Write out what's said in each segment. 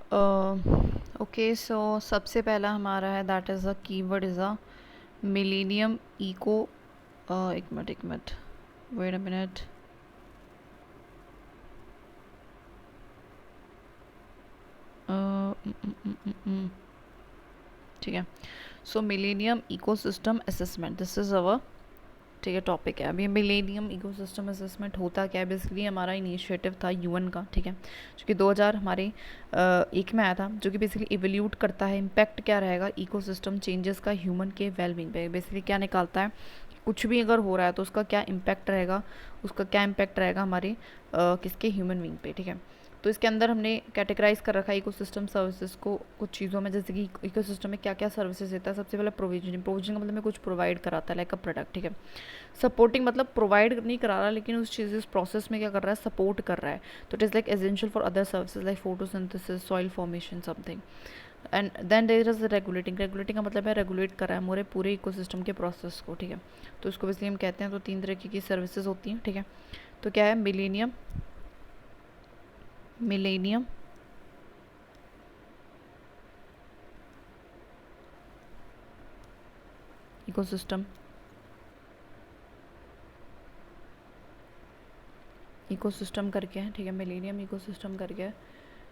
Okay, सो सबसे पहला हमारा है that is a keyword is a millennium eco. एक मिनट, वेट अ मिनट। ठीक है, so millennium ecosystem assessment, this is our, ठीक है, टॉपिक है। अभी मिलेनियम इकोसिस्टम असेसमेंट होता क्या है, बेसिकली हमारा इनिशिएटिव था यूएन का, ठीक है, जो कि 2000 हमारे एक में आया था, जो कि बेसिकली इवोल्यूट करता है इम्पैक्ट क्या रहेगा इकोसिस्टम चेंजेस का ह्यूमन के वेलबींग पे। बेसिकली क्या निकालता है, कुछ भी अगर हो रहा है तो उसका क्या इम्पैक्ट रहेगा, उसका क्या इम्पैक्ट रहेगा हमारे किसके ह्यूमन बींग पे, ठीक है। तो इसके अंदर हमने कैटेगराइज कर रखा है इकोसिस्टम सर्विसेज को कुछ चीज़ों में, जैसे कि इकोसिस्टम में क्या क्या सर्विसेज देता है। सबसे पहले प्रोविजनिंग, प्रोविजनिंग का मतलब में कुछ प्रोवाइड कराता है लाइक अ प्रोडक्ट, ठीक है। सपोर्टिंग मतलब प्रोवाइड नहीं करा रहा, लेकिन उस चीज़ उस प्रोसेस में क्या कर रहा है, सपोर्ट कर रहा है। तो it is like essential for other services like photosynthesis, soil formation, something. And then there is regulating, regulating का मतलब है रेगुलेट कर रहा है हमारे पूरे इकोसिस्टम के प्रोसेस को, ठीक है। तो उसको बेसिकली हम कहते हैं, तो तीन तरीके की सर्विसेज होती हैं, ठीक है। तो क्या है, मिलेनियम, मिलेनियम इकोसिस्टम, इकोसिस्टम करके है, ठीक है, मिलेनियम इकोसिस्टम करके है।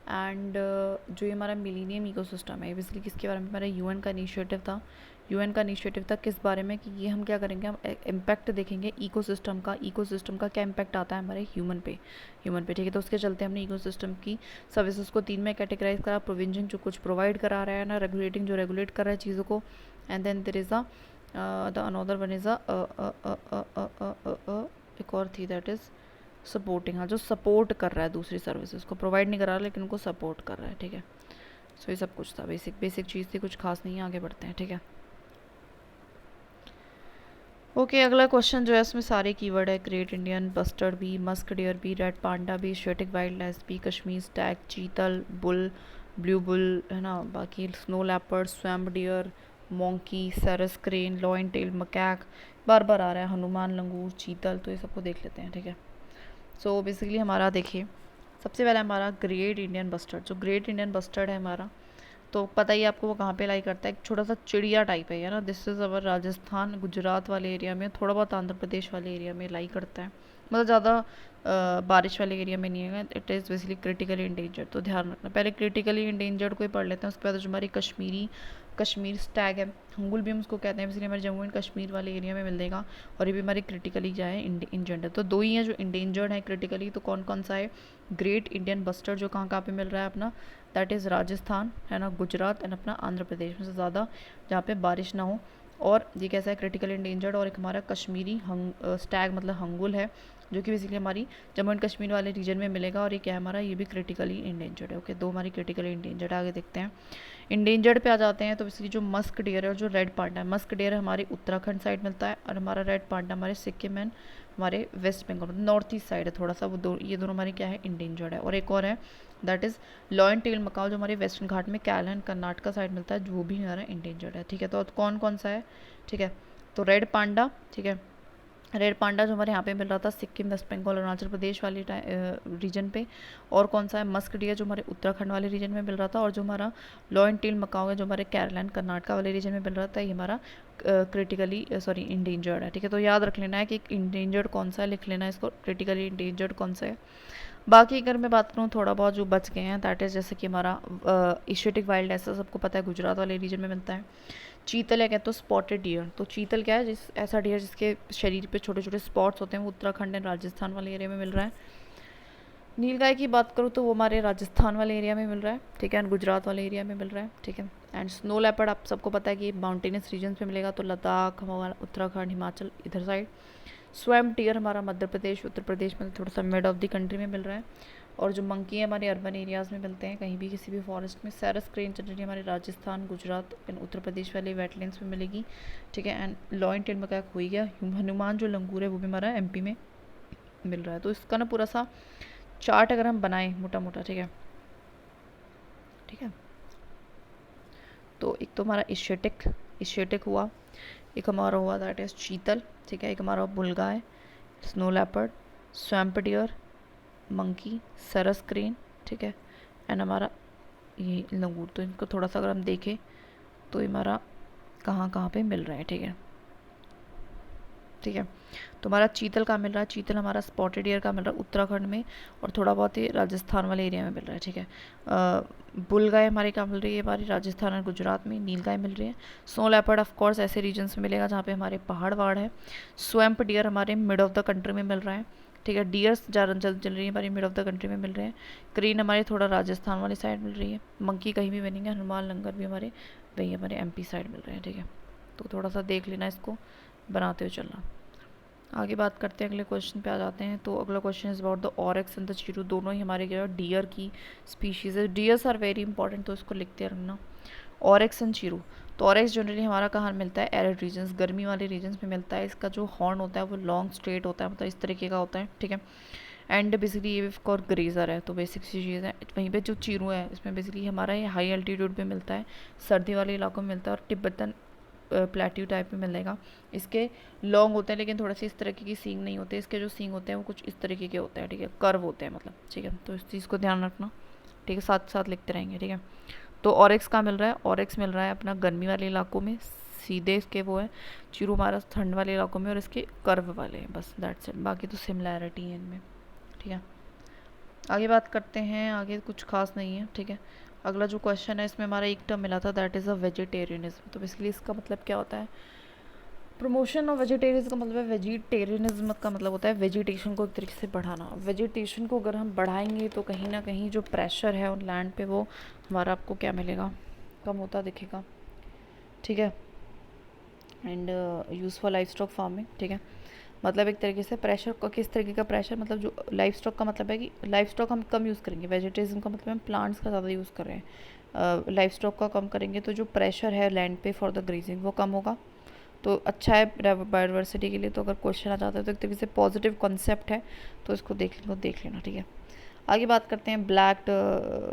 एंड जो ये हमारा मिलीनियम इकोसिस्टम है, बेसिकली किसके बारे में, हमारा यूएन का इनिशिएटिव था। यूएन का इनिशिएटिव था किस बारे में, कि ये हम क्या करेंगे, हम इम्पैक्ट देखेंगे इकोसिस्टम का, इकोसिस्टम का क्या इम्पैक्ट आता है हमारे ह्यूमन पे, ह्यूमन पे, ठीक है। तो उसके चलते हमने इकोसिस्टम की सर्विसेज को तीन में कैटेगराइज करा। प्रोविजन जो कुछ प्रोवाइड करा रहा है ना, रेगुलेटिंग जो रेगुलेट कर रहा है चीज़ों को, and then there is uh the another one is एक और थी दैट इज़ सपोर्टिंग, हाँ, जो सपोर्ट कर रहा है दूसरी सर्विसेज को, प्रोवाइड नहीं कर रहा लेकिन उनको सपोर्ट कर रहा है, ठीक है। सो ये सब कुछ था, बेसिक बेसिक चीज़ थी, कुछ खास नहीं है, आगे बढ़ते हैं, ठीक है। ओके, अगला क्वेश्चन जो है इसमें सारे कीवर्ड है, great Indian bustard B, musk deer B, red panda B, Asiatic wild life B, Kashmir stag, chital, bull, blue bull, है ना, बाकी snow leopard, swamp deer, monkey, sarus crane, lion tail macaque, बार बार आ रहा है, हनुमान लंगूर, चीतल, तो ये सबको देख लेते हैं, ठीक है। सो बेसिकली हमारा देखिए, सबसे पहले हमारा ग्रेट इंडियन बस्टर्ड, जो ग्रेट इंडियन बस्टर्ड है हमारा, तो पता ही आपको वो कहाँ पे लाई करता है, एक छोटा सा चिड़िया टाइप है ना, दिस इज़ अवर राजस्थान गुजरात वाले एरिया में, थोड़ा बहुत आंध्र प्रदेश वाले एरिया में लाई करता है, मतलब ज़्यादा बारिश वाले एरिया में नहीं है। It is basically critically endangered, तो ध्यान रखना, पहले क्रिटिकली इंडेंजर्ड को ही पढ़ लेते हैं, उसके बाद जो हमारी कश्मीरी, कश्मीर स्टैग है, हंगुल भी हम उसको कहते हैं, इसलिए हमारे जम्मू एंड कश्मीर वाले एरिया में मिल जाएगा। और ये भी हमारी क्रिटिकली क्या है, इंडेंजर्ड है। तो दो ही हैं जो इंडेंजर्ड है क्रिटिकली, तो कौन कौन सा है, ग्रेट इंडियन बस्टर्ड जो कहाँ कहाँ पे मिल रहा है अपना, दैट इज़ राजस्थान, है ना, गुजरात एंड अपना आंध्र प्रदेश में से ज़्यादा, जहाँ पे बारिश ना हो। और ये कैसा है, क्रिटिकल इंडेंजर्ड। और एक हमारा कश्मीरी स्टैग मतलब हंगुल है, जो कि बेसिकली हमारी जम्मू एंड कश्मीर वाले रीजन में मिलेगा। और ये क्या है हमारा, ये भी क्रिटिकली इंडेंजर्ड है। ओके, दो हमारी क्रिटिकली इंडेंजर्ड, आगे देखते हैं। इंडेंजर्ड पे आ जाते हैं, तो बेसिकली जो मस्क डियर है और जो रेड पांडा है, मस्क डियर हमारे उत्तराखंड साइड मिलता है, और हमारा रेड पांडा हमारे सिक्किम एंड हमारे वेस्ट बंगाल मतलब नॉर्थ ईस्ट साइड है थोड़ा सा, वो दो, ये दोनों हमारे क्या है, इंडेंजर्ड है। और एक और है that is lion tail macaque, जो हमारे वेस्टर्न घाट में केरल एंड कर्नाटका साइड मिलता है, जो भी हमारा इंडेंजर्ड है, ठीक है। तो कौन कौन सा है, ठीक है, तो रेड पांडा, ठीक है, रेड पांडा जो हमारे यहाँ पे मिल रहा था सिक्किम, वेस्ट बंगाल, अरुणाचल प्रदेश वाले रीजन पे। और कौन सा है, मस्क डियर जो हमारे उत्तराखंड वाले रीजन में मिल रहा था। और जो हमारा लॉयन टेल मकाओ है जो हमारे केरल एंड कर्नाटका वाले रीजन में मिल रहा था, ये हमारा क्रिटिकली सॉरी इंडेंजर्ड है, ठीक है। तो याद रख लेना है कि इंडेंजर्ड कौन सा है, लिख लेना है इसको, क्रिटिकली इंडेंजर्ड कौन सा है। बाकी अगर मैं बात करूँ थोड़ा बहुत जो बच गए हैं, दैट इज़ जैसे कि हमारा एशियाटिक वाइल्ड, ऐसा सबको पता है गुजरात वाले रीजन में मिलता है। चीतल है, कहते हैं स्पॉटेड डियर, तो चीतल क्या है, जिस ऐसा डियर जिसके शरीर पे छोटे छोटे स्पॉट्स होते हैं, वो उत्तराखंड एंड राजस्थान वाले एरिया में मिल रहा है। नीलगाय की बात करूँ तो वो हमारे राजस्थान वाले एरिया में मिल रहा है, ठीक है, एंड गुजरात वाले एरिया में मिल रहा है, ठीक है। एंड स्नो लेपर्ड आप सबको पता है कि माउंटेनस रीजन पे मिलेगा, तो लद्दाख हमारा, उत्तराखंड, हिमाचल, इधर साइड। स्वैम्प डियर हमारा मध्य प्रदेश, उत्तर प्रदेश में, थोड़ा सा मिड ऑफ द कंट्री में मिल रहा है। और जो मंकी है हमारे अर्बन एरियाज़ में मिलते हैं, कहीं भी किसी भी फॉरेस्ट में। सैरस क्रेन जनरली हमारे राजस्थान, गुजरात एंड उत्तर प्रदेश वाले वेटलैंड्स में मिलेगी, ठीक है। एंड लॉयन टेल मकैक हो ही गया। हनुमान जो लंगूर है वो भी हमारा एमपी में मिल रहा है। तो इसका ना पूरा सा चार्ट अगर हम बनाएं मोटा मोटा, ठीक है, ठीक है, तो एक तो हमारा एशियाटिक, एशियाटिक हुआ, एक हमारा हुआ दैट इज़ चीतल, ठीक है, एक हमारा बुलगाय, snow leopard, swamp deer, monkey, sarus crane, ठीक है, एंड हमारा ये लंगूर। तो इनको थोड़ा सा अगर हम देखें तो ये हमारा कहाँ कहाँ पे मिल रहा है, ठीक है। ठीक है, तो हमारा चीतल का मिल रहा है, चीतल हमारा स्पॉटेड ईयर का मिल रहा है उत्तराखंड में, और थोड़ा बहुत ही राजस्थान वाले एरिया में मिल रहा है, ठीक है। बुल गाय हमारी क्या मिल रही है, हमारी राजस्थान और गुजरात में। नील गाय मिल रही है। स्नो लेपर्ड ऑफ कोर्स ऐसे रीजन्स में मिलेगा जहाँ पे हमारे पहाड़ वहाड़ है। स्वैम्प डियर हमारे मिड ऑफ द कंट्री में मिल रहा है, ठीक है। डियर्स जल्द चल रही है हमारी मिड ऑफ द कंट्री में मिल रहे हैं। क्रेन हमारे थोड़ा राजस्थान वाली साइड मिल रही है। मंकी कहीं भी बनेंगे, हनुमान लंगर भी हमारे वही हमारे एमपी साइड मिल रहे हैं, ठीक है। तो थोड़ा सा देख लेना, इसको बनाते हुए चलना। आगे बात करते हैं, अगले क्वेश्चन पे आ जाते हैं। तो अगला question is about the oryx and the chiru, दोनों ही हमारे क्या है, डियर की स्पीशीज़ है। डियर्स आर वेरी इंपॉर्टेंट, तो इसको लिखते रखना। ऑरेक्स एंड चीरू, तो ऑरेक्स जनरली हमारा कहाँ मिलता है, एरिड रीजन्स, गर्मी वाले रीजन्स में मिलता है। इसका जो हॉर्न होता है वो लॉन्ग स्ट्रेट होता है, मतलब इस तरीके का होता है, ठीक है। एंड बेसिकली ये और ग्रेजर है, तो बेसिक सी चीज़ है। वहीं पे जो चीरू है इसमें बेसिकली हमारा ये हाई एल्टीट्यूड पे मिलता है, सर्दी वाले इलाकों में मिलता है, और तिब्बतन प्लेट्यू टाइप में मिलेगा। इसके लॉन्ग होते हैं लेकिन थोड़े से इस तरीके की सींग नहीं होते, इसके जो सींग होते हैं वो कुछ इस तरीके के होते हैं, ठीक है, कर्व होते हैं मतलब, ठीक है। तो इस चीज़ को ध्यान रखना, ठीक है, साथ साथ लिखते रहेंगे, ठीक है। तो ऑरेक्स का मिल रहा है, ऑरेक्स मिल रहा है अपना गर्मी वाले इलाकों में, सीधे इसके वो है। चीरू हमारा ठंड वाले इलाकों में, और इसके कर्व वाले हैं, बस दैट्स इट। बाकी तो सिमिलैरिटी है इनमें, ठीक है। आगे बात करते हैं, आगे कुछ खास नहीं है, ठीक है। अगला जो क्वेश्चन है इसमें हमारा एक टर्म मिला था, दैट इज़ अ वेजिटेरियनिज्म। तो बेसिकली इसका मतलब क्या होता है, प्रमोशन ऑफ वेजिटेरियनिज्म का मतलब है, वेजिटेरियनिज्म का मतलब होता है वेजिटेशन को एक तरीके से बढ़ाना। वेजिटेशन को अगर हम बढ़ाएंगे तो कहीं ना कहीं जो प्रेशर है उन लैंड पे वो हमारा आपको क्या मिलेगा, कम होता दिखेगा, ठीक है। And useful life stock farming, ठीक है। मतलब एक तरीके से प्रेशर को, किस तरीके का प्रेशर, मतलब जो लाइफ स्टॉक का मतलब है कि लाइफ स्टॉक हम कम यूज़ करेंगे, वेजिटेरिज्म का मतलब हम प्लांट्स का ज़्यादा यूज़ कर रहे हैं, लाइफ स्टॉक का कम करेंगे तो जो प्रेशर है लैंड पे फॉर द ग्रेजिंग वो कम होगा। तो अच्छा है बायोडाइवर्सिटी के लिए। तो अगर क्वेश्चन आ जाता है तो एक तरीके से पॉजिटिव कॉन्सेप्ट है, तो इसको देख लेना, ठीक है। आगे बात करते हैं, black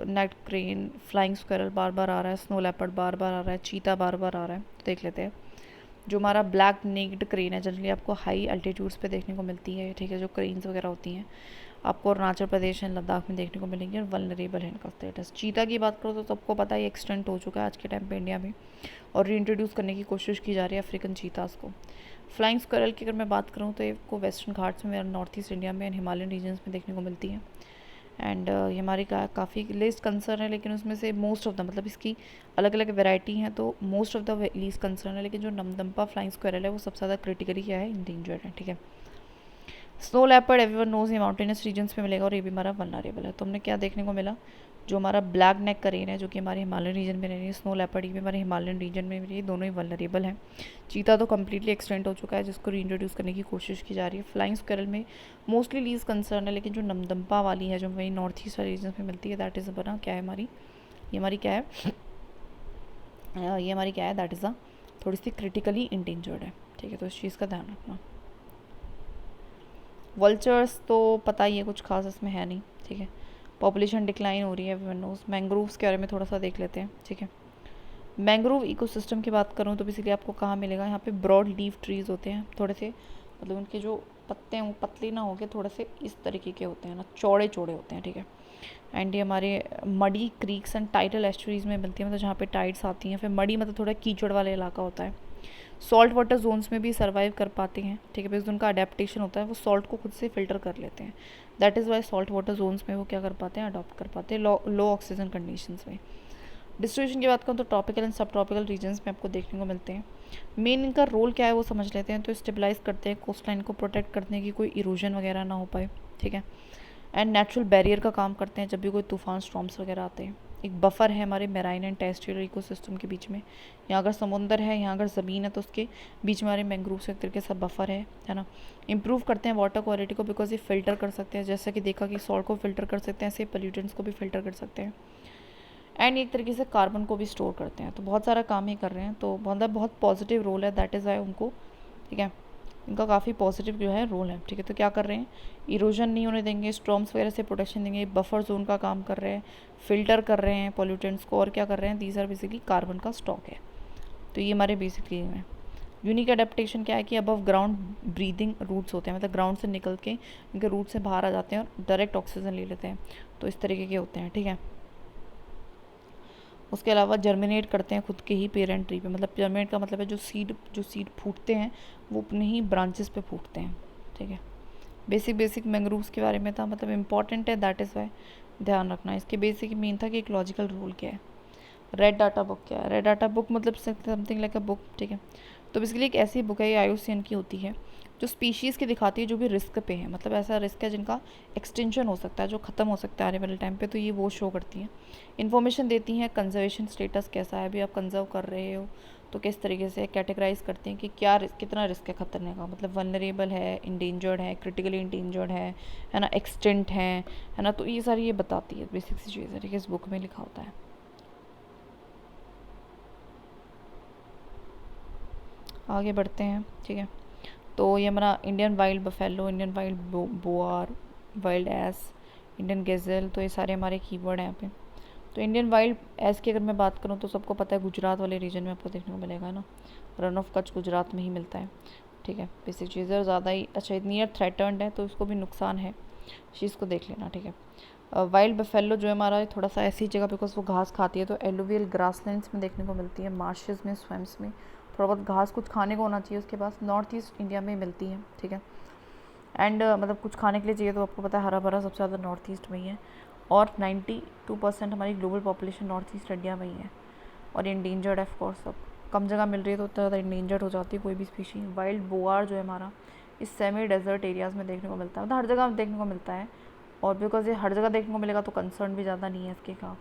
necked crane, flying squirrel बार बार आ रहा है, स्नो लेपर्ड बार बार आ रहा है, चीता बार बार आ रहा है, तो देख लेते हैं। जो हमारा ब्लैक नेक्ड क्रेन है जनरली आपको हाई अल्टीट्यूड्स पे देखने को मिलती है, ठीक है। जो क्रेन्स वगैरह होती हैं आपको अरुणाचल प्रदेश एंड लद्दाख में देखने को मिलेंगी, और वल्नरेबल है इनका स्टेटस। चीता की बात करो तो सबको पता है एक्सटेंट हो चुका है आज के टाइम पे इंडिया में, और रीइंट्रोड्यूस करने की कोशिश की जा रही है अफ्रीकन चीतास को। फ्लाइंग स्क्वेरल की अगर मैं बात करूँ तो ये को वेस्टर्न घाट्स में, नॉर्थ ईस्ट इंडिया में एंड हिमालयन रीजन्स में देखने को मिलती है। एंड ये हमारी काफ़ी लिस्ट कंसर्न है, लेकिन उसमें से मोस्ट ऑफ द, मतलब इसकी अलग अलग वैरायटी हैं, तो most of the list concern है, लेकिन जो नमदम्पा फ्लाइंग स्क्वेरल है वो सबसे ज़्यादा क्रिटिकली क्या है, इंडेंजर्ड है, ठीक है। स्नो लेपर्ड एवरीवन नोज ये माउंटेनस रीजन्स में मिलेगा, और ये भी हमारा वल्नरेबल है। तो हमने क्या देखने को मिला, जो हमारा ब्लैक नेक करेन है जो कि हमारे हिमालयन रीजन में रह रही है, स्नो लेपर्ड ये भी हमारे हिमालयन रीजन में रही है, दोनों ही वल्नरेबल हैं। चीता तो कम्प्लीटली एक्सटेंट हो चुका है जिसको रीइंट्रोड्यूस करने की कोशिश की जा रही है। फ्लाइंग स्क्वेरल में मोस्टली लीज कंसर्न है, लेकिन जो नमदम्पा वाली है जो वही नॉर्थ ईस्ट वाले रीजन में मिलती है, दैट इज़ बना क्या है हमारी, ये हमारी क्या है, ये हमारी क्या है, दैट इज़ अ थोड़ी सी क्रिटिकली इंडेंजर्ड है, ठीक है। तो इस चीज़ का ध्यान रखना। वल्चर्स तो पता ही है, कुछ खास इसमें है नहीं, ठीक है। पॉपुलेशन डिक्लाइन हो रही है, एवरीवन नोज। मैंग्रोव्स के बारे में थोड़ा सा देख लेते हैं, ठीक है। मैंग्रोव इकोसिस्टम की बात करूँ तो बेसिकली आपको कहाँ मिलेगा, यहाँ पे ब्रॉड लीफ ट्रीज होते हैं, थोड़े से मतलब उनके जो पत्ते हैं वो पतले ना होके थोड़े से इस तरीके के होते हैं ना, चौड़े चौड़े होते हैं, ठीक है। एंड ये हमारे muddy creeks and tidal estuaries में मिलती है, मतलब जहाँ पे टाइड्स आती हैं। फिर मडी मतलब थोड़ा कीचड़ वाला इलाका होता है। सॉल्ट वाटर जोन्स में भी सर्वाइव कर पाते हैं, ठीक है, बिकॉज उनका अडेप्टेशन होता है, वो सॉल्ट को खुद से फिल्टर कर लेते हैं। That is why salt water zones में वो क्या कर पाते हैं, अडॉप्ट कर पाते हैं लो ऑक्सीजन कंडीशंस में। डिस्ट्रीब्यूशन की बात करूँ तो ट्रॉपिकल एंड सब ट्रॉपिकल रीजन्स में आपको देखने को मिलते हैं। मेन इनका रोल क्या है वो समझ लेते हैं। तो स्टेबलाइज करते हैं, कोस्ट लाइन को प्रोटेक्ट करने की, कोई इरोजन वगैरह ना हो पाए, ठीक है। एंड नेचुरल बैरियर का काम करते हैं जब भी कोई तूफान स्टॉर्म्स वगैरह आते हैं। एक बफर है हमारे मेराइन एंड टेरेस्ट्रियल इकोसिस्टम के बीच में। यहाँ अगर समुंदर है, यहाँ अगर ज़मीन है, तो उसके बीच में हमारे मैंग्रोव से एक तरीके से बफर है ना। इम्प्रूव करते हैं वाटर क्वालिटी को, बिकॉज ये फिल्टर कर सकते हैं, जैसा कि देखा कि सॉल्ट को फिल्टर कर सकते हैं, ऐसे पोल्यूटेंट्स को भी फिल्टर कर सकते हैं। एंड एक तरीके से कार्बन को भी स्टोर करते हैं। तो बहुत सारा काम ही कर रहे हैं, तो मतलब बहुत पॉजिटिव रोल है, दैट इज़ वाई उनको, ठीक है, इनका काफ़ी पॉजिटिव जो है रोल है, ठीक है। तो क्या कर रहे हैं, इरोजन नहीं होने देंगे, स्टॉर्म्स वगैरह से प्रोटेक्शन देंगे, बफर जोन का काम कर रहे हैं, फिल्टर कर रहे हैं पॉल्यूटेंट्स को, और क्या कर रहे हैं, दीज आर बेसिकली कार्बन का स्टॉक है। तो ये हमारे बेसिकली है। यूनिक एडेप्टेशन क्या है कि अबव ग्राउंड ब्रीदिंग रूट्स होते हैं, मतलब ग्राउंड से निकल के इनके रूट से बाहर आ जाते हैं और डायरेक्ट ऑक्सीजन ले लेते हैं, तो इस तरीके के होते हैं, ठीक है। उसके अलावा जर्मिनेट करते हैं खुद के ही पेरेंट ट्री पे, मतलब जर्मिनेट का मतलब है जो सीड फूटते हैं वो अपने ही ब्रांचेस पे फूटते हैं, ठीक है। बेसिक मैंग्रोव्स के बारे में था, मतलब इम्पॉर्टेंट है, दैट इज़ वाई ध्यान रखना। इसके बेसिक मेन था कि इकोलॉजिकल रूल क्या है। रेड डाटा बुक क्या है? रेड डाटा बुक मतलब समथिंग लाइक अ बुक, ठीक है। तो बेसिकली एक ऐसी बुक है, ये IUCN की होती है, जो स्पीशीज़ की दिखाती है जो भी रिस्क पे है, मतलब ऐसा रिस्क है जिनका एक्सटेंशन हो सकता है, जो ख़त्म हो सकता है आने वाले टाइम पे, तो ये वो शो करती हैं। इन्फॉर्मेशन देती हैं, कंजर्वेशन स्टेटस कैसा है, अभी आप कंजर्व कर रहे हो तो किस तरीके से कैटेगराइज करते हैं कि क्या कितना रिस्क है खतरने का, मतलब वनरेबल है, इंडेंजर्ड है, क्रिटिकली इंडेंजर्ड है ना, एक्सटेंट है ना, तो ये सारी ये बताती है बेसिक सी चीज़ है, ठीक है, इस बुक में लिखा होता है। आगे बढ़ते हैं, ठीक है। तो ये हमारा Indian wild buffalo, Indian wild boar, wild ass, Indian gazelle, तो ये सारे हमारे कीवर्ड हैं यहाँ पे। तो इंडियन वाइल्ड एस की अगर मैं बात करूँ तो सबको पता है गुजरात वाले रीजन में आपको देखने को मिलेगा ना, रन ऑफ कच्छ गुजरात में ही मिलता है, ठीक है। बेसिक चीज़ है ज़्यादा ही अच्छा, इतनी थ्रेटन्ड है तो इसको भी नुकसान है, इस चीज़ को देख लेना, ठीक है। वाइल्ड बफेलो जो है हमारा थोड़ा सा ऐसी जगह बिकॉज वो घास खाती है, तो एलुवियल ग्रासलैंड्स में देखने को मिलती है, मार्शेस में, स्वैम्स में, थोड़ा बहुत घास कुछ खाने को होना चाहिए उसके पास, नॉर्थ ईस्ट इंडिया में मिलती है, ठीक है। एंड मतलब कुछ खाने के लिए चाहिए तो आपको पता है हरा भरा सबसे ज़्यादा नॉर्थ ईस्ट में ही है, और 92% हमारी global population north east India में ही है, और इंडेंजर्ड है ऑफकोर्स। अब कम जगह मिल रही है तो उतना ज़्यादा इंडेंजर्ड हो जाती है कोई भी स्पीशी। वाइल्ड बोआर जो है हमारा इस सेमी डेजर्ट एरियाज़ में देखने को मिलता है, मतलब हर जगह देखने को मिलता है, और बिकॉज ये हर जगह देखने को मिलेगा तो कंसर्न भी ज़्यादा नहीं है इसके का।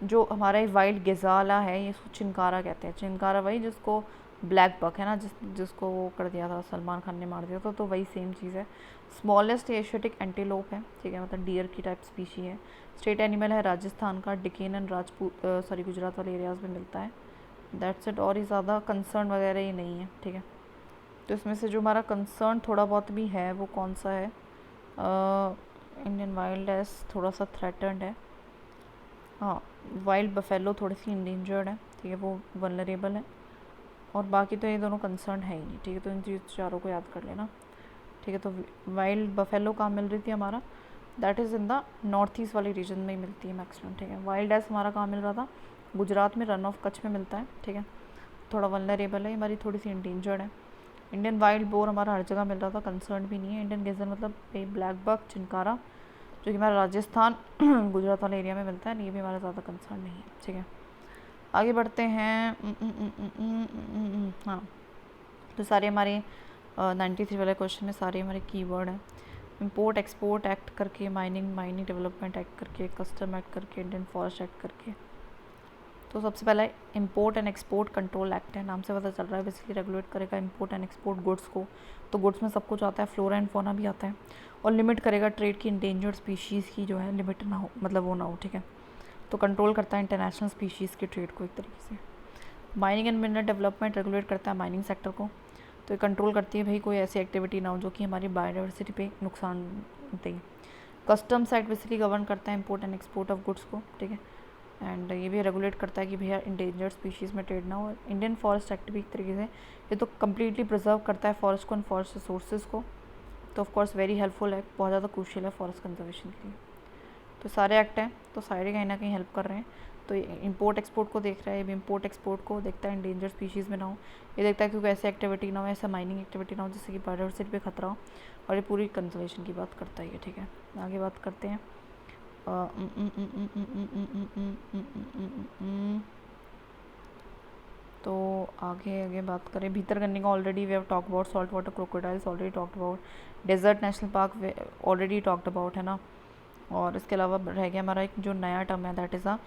जो हमारा ये वाइल्ड गेज़ाला है, ये इसको चिनकारा कहते हैं, चिनकारा वही जिसको ब्लैक बक है ना, जिसको वो कर दिया था सलमान खान ने, मार दिया था, तो वही सेम चीज़ है। स्मॉलेस्ट एशियाटिक एंटीलोप है, ठीक है, मतलब डियर की टाइप स्पीशी है। स्टेट एनिमल है राजस्थान का, डिकेन एंड राजपूत सॉरी गुजरात वाले एरियाज़ में मिलता है, दैट्स इट। और ही ज़्यादा कंसर्न वगैरह ही नहीं है, ठीक है। तो इसमें से जो हमारा कंसर्न थोड़ा बहुत भी है वो कौन सा है, इंडियन वाइल्ड एस थोड़ा सा थ्रेटन्ड है, हाँ। वाइल्ड बफेलो थोड़ी सी इंडेंजर्ड है, ठीक है, वो वनरेबल है, और बाकी तो ये दोनों कंसर्न है ही नहीं, ठीक है। तो इन चीज़ चारों को याद कर लेना, ठीक है। तो वाइल्ड बफेलो कहाँ मिल रही थी हमारा, that is in the north east वाली रीजन में ही मिलती है मैक्सिमम, ठीक है। वाइल्ड एस हमारा कहाँ मिल रहा था, गुजरात में, रन ऑफ कच्छ में मिलता है, ठीक है, थोड़ा वनरेबल है, हमारी थोड़ी सी इंडेंजर्ड है। इंडियन वाइल्ड बोर हमारा हर जगह मिल रहा था, कंसर्न भी नहीं है। इंडियन गेज़र मतलब ब्लैक बक, चिनकारा, जो कि हमारा राजस्थान गुजरात वाले एरिया में मिलता है, ये भी हमारा ज़्यादा कंसर्न नहीं है, ठीक है। आगे बढ़ते हैं। हाँ, तो सारे हमारे 93 वाले क्वेश्चन में सारे हमारे कीवर्ड हैं। इंपोर्ट एक्सपोर्ट एक्ट करके, माइनिंग डेवलपमेंट एक्ट करके, कस्टम एक्ट करके, इंडियन फॉरेस्ट एक्ट करके। तो सबसे पहला import and export control act है, नाम से पता चल रहा है, बेसिकली रेगुलेट करेगा इंपोर्ट एंड एक्सपोर्ट गुड्स को। तो गुड्स में सब कुछ आता है, फ्लोरा एंड फोना भी आता है, और लिमिट करेगा ट्रेड की, इंडेंजर्ड स्पीशीज़ की जो है लिमिट ना हो, मतलब वो ना हो, ठीक है। तो कंट्रोल करता है इंटरनेशनल स्पीशीज़ के ट्रेड को एक तरीके से। Mining and mineral development regulate करता है माइनिंग सेक्टर को, तो ये कंट्रोल करती है भाई कोई ऐसी एक्टिविटी ना हो जो कि हमारी बायोडाइवर्सिटी पे नुकसान दे। कस्टम्स एक्ट बेसिकली गवर्न करता है import and export of goods को, ठीक है। एंड ये भी रेगुलेट करता है कि भैया इंडेंजर्ड स्पीशीज़ में ट्रेड ना हो। इंडियन फॉरेस्ट एक्ट भी एक तरीके से ये तो कम्प्लीटली प्रिजर्व करता है फॉरेस्ट को एंड फॉरेस्ट रिसोर्सेज को, तो ऑफकोर्स वेरी हेल्पफुल है, बहुत ज़्यादा क्रूशियल है फॉरेस्ट कंजर्वेशन के लिए। तो सारे एक्ट हैं, तो सारे कहीं ना कहीं हेल्प कर रहे हैं। तो ये इंपोर्ट एक्सपोर्ट को देख रहा है, ये भी इंपोर्ट एक्सपोर्ट को देखता है, इंडेंजर स्पीशीज़ में ना हो, ये देखता है क्योंकि ऐसी एक्टिविटी ना हो, ऐसा माइनिंग एक्टिविटी ना हो जिससे कि बायोडाइवर्सिटी पे खतरा हो, और ये पूरी कंजर्वेशन की बात करता है ये, ठीक है। आगे बात करते हैं। तो आगे बात करें Bhitarkanika, already we have talk about, salt water crocodiles already talked about, desert national park already talked about, है ना। और इसके अलावा रह गया हमारा एक जो नया टर्म है, दैट इज़ अ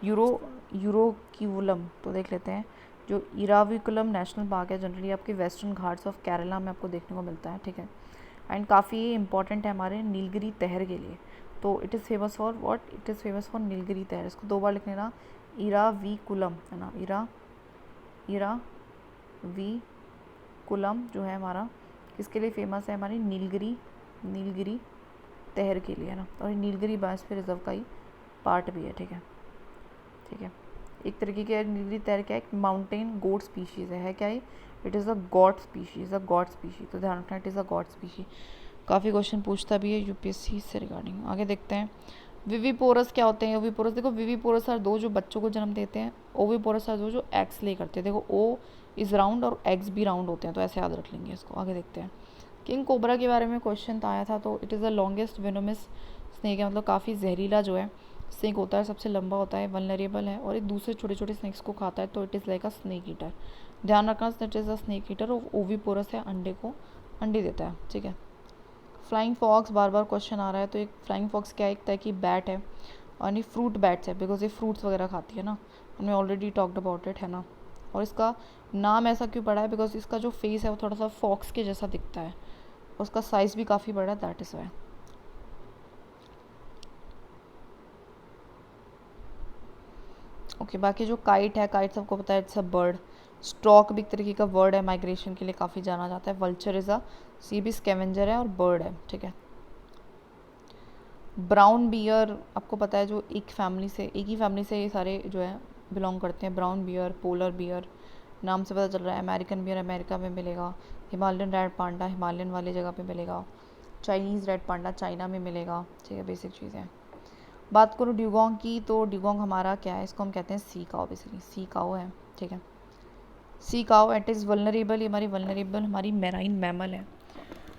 यूरोक्यूलम। तो देख लेते हैं, जो इराविकुलम नेशनल पार्क है जनरली आपके वेस्टर्न घाट्स ऑफ केरला में आपको देखने को मिलता है, ठीक है। एंड काफ़ी इंपॉर्टेंट है हमारे नीलगिरी तहर के लिए। तो it is famous for what, it is famous for Nilgiri तहर, इसको 2 बार लिख लेना, इराविकुलम, है ना, इराविकुलम जो है हमारा किसके लिए फेमस है, हमारी नीलगिरी तहर के लिए, है ना। और नीलगिरी बायोस्फीयर रिजर्व का ही पार्ट भी है, ठीक है, ठीक है। एक तरीके के नीलगिरी तहर क्या है, एक माउंटेन गोट स्पीशीज़ है क्या ये, it is a God species, तो ध्यान रखना, it is a God species. काफ़ी क्वेश्चन पूछता भी है यूपीएससी से रिगार्डिंग। आगे देखते हैं, विविपोरस क्या होते हैं? ओविपोरस, देखो विविपोरस आर दो जो बच्चों को जन्म देते हैं, ओविपोरस आर दो जो एग्स ले करते हैं। देखो ओ इज़ राउंड और एग्स भी राउंड होते हैं, तो ऐसे याद रख लेंगे इसको। आगे देखते हैं। किंग कोबरा के बारे में क्वेश्चन आया था, तो it is the longest venomous snake है, मतलब काफ़ी जहरीला जो है स्नेक होता है, सबसे लंबा होता है, वल्नरेबल है और एक दूसरे छोटे छोटे स्नेक्स को खाता है, तो it is like a snake eater. ध्यान रखना, it is a snake eater और ओविपोरस है, अंडे देता है, ठीक है। फ्लाइंग फॉक्स बार बार क्वेश्चन आ रहा है, तो एक फ्लाइंग फॉक्स क्या है? एक तरह की बैट है और ये फ्रूट बैट्स है, बिकॉज ये फ्रूट्स वगैरह खाती है ना, हमने ऑलरेडी टॉक्ड अबाउट इट, है ना। और इसका नाम ऐसा क्यों पड़ा है? बिकॉज इसका जो फेस है वो थोड़ा सा फॉक्स के जैसा दिखता है, उसका साइज़ भी काफ़ी बड़ा है, दैट इज़ वाई। ओके, बाकी जो काइट है, काइट सबको पता है, इट्स अ बर्ड। स्टॉक भी एक तरीके का वर्ड है, माइग्रेशन के लिए काफ़ी जाना जाता है। वल्चर इज़ अ सी भी स्कैवेंजर है और बर्ड है, ठीक है। ब्राउन बियर आपको पता है, जो एक ही फैमिली से ये सारे जो है बिलोंग करते हैं। ब्राउन बियर, पोलर बियर, नाम से पता चल रहा है। अमेरिकन बियर अमेरिका में मिलेगा। हिमालयन रेड पांडा हिमालयन वाली जगह पे मिलेगा। चाइनीज़ रेड पांडा चाइना में मिलेगा, ठीक है, बेसिक चीज़ें। बात करूँ ड्यूगोंग की, तो ड्यूगोंग हमारा क्या है? इसको हम कहते हैं सी काओ, बेसिकली सी काओ है, ठीक है। सी काओ एट इज़ वल्नरेबल, ये हमारी मैराइन मैमल है,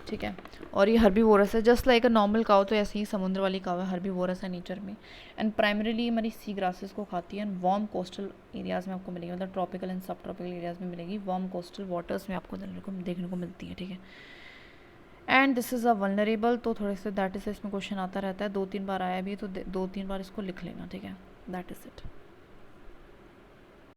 ठीक है। और ये हर्बीवोरस है, जस्ट लाइक अ नॉर्मल काव, तो ऐसे ही समुद्र वाली काव है, हर्बीवोरस है नेचर में। एंड प्राइमरीली हमारी सी ग्रासेस को खाती है, एंड वार्म कोस्टल एरियाज़ में आपको मिलेगी, मतलब ट्रॉपिकल एंड सब ट्रॉपिकल एरियाज़ में मिलेगी, वार्म कोस्टल वाटर्स में आपको देखने को मिलती है, ठीक है। And this is a vulnerable, तो थोड़े से दैट इज़ इसमें क्वेश्चन आता रहता है, 2-3 बार आया भी है, तो 2-3 बार इसको लिख लेना, ठीक है। That is it.